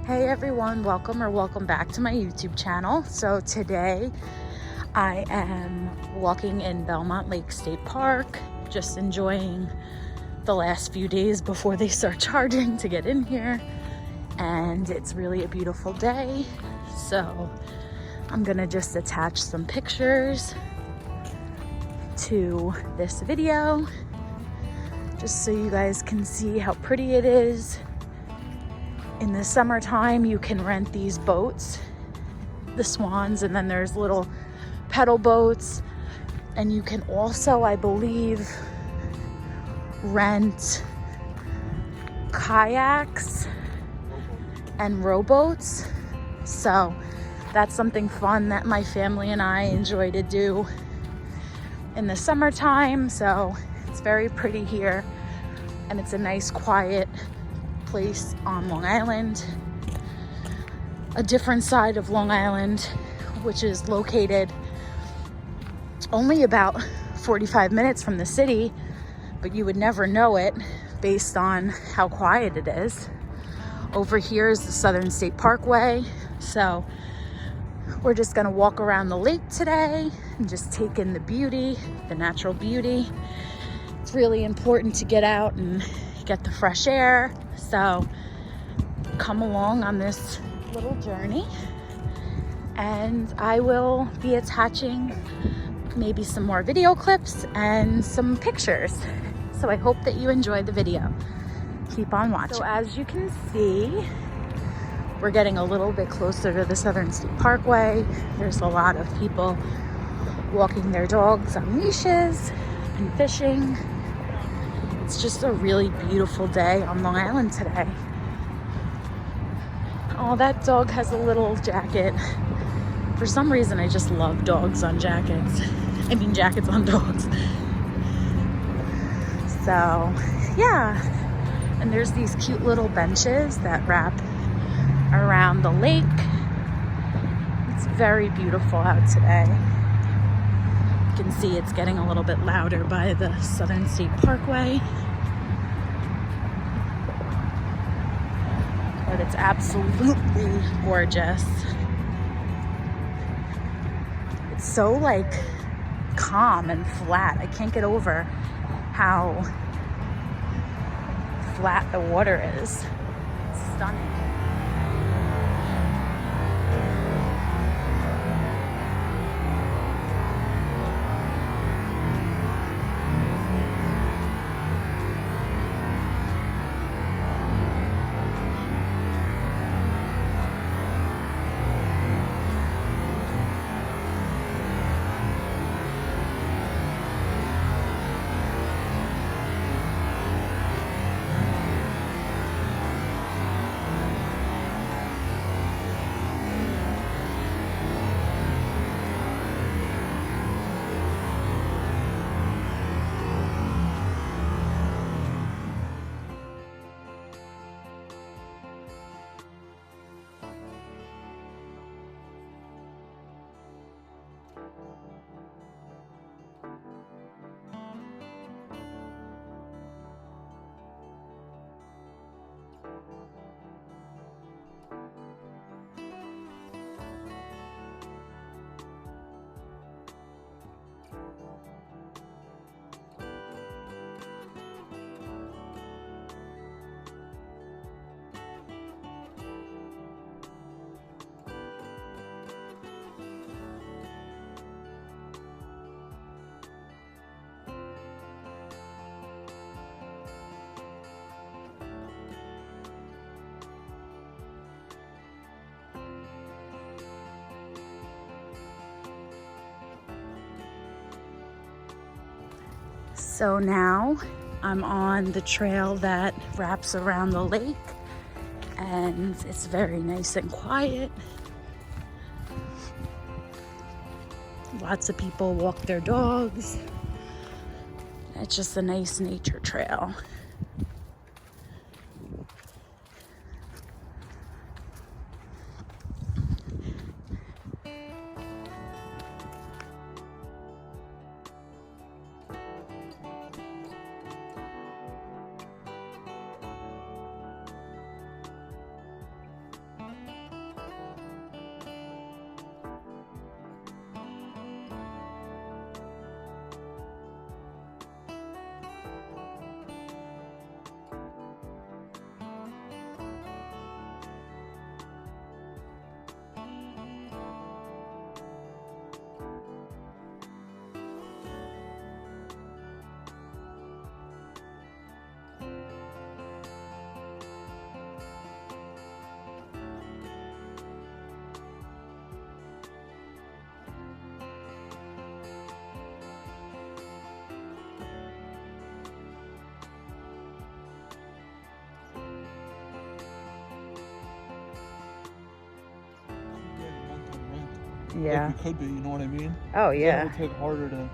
Hey everyone, welcome back to my YouTube channel. So today I am walking in Belmont Lake State Park, just enjoying the last few days before they start charging to get in here. And it's really a beautiful day. So I'm gonna just attach some pictures to this video, just so you guys can see how pretty it is. In the summertime, you can rent these boats, the swans, and then there's little pedal boats. And you can also, I believe, rent kayaks and rowboats. So that's something fun that my family and I enjoy to do in the summertime. So it's very pretty here, and it's a nice quiet place on Long Island, a different side of Long Island, which is located only about 45 minutes from the city, but you would never know it based on how quiet it is. Over here is the Southern State Parkway, so we're just gonna walk around the lake today and just take in the beauty, the natural beauty. It's really important to get out and get the fresh air. So come along on this little journey, and I will be attaching maybe some more video clips and some pictures. So I hope that you enjoy the video. Keep on watching. So as you can see, we're getting a little bit closer to the Southern State Parkway. There's a lot of people walking their dogs on leashes and fishing. It's just a really beautiful day on Long Island today. Oh, that dog has a little jacket. For some reason, I just love dogs on jackets. I mean, jackets on dogs. So, yeah. And there's these cute little benches that wrap around the lake. It's very beautiful out today. You can see it's getting a little bit louder by the Southern State Parkway. But it's absolutely gorgeous. It's so like calm and flat. I can't get over how flat the water is. It's stunning. So now I'm on the trail that wraps around the lake, and it's very nice and quiet. Lots of people walk their dogs. It's just a nice nature trail. Yeah. like we could be, you know what I mean? Oh, Then yeah. it would take harder to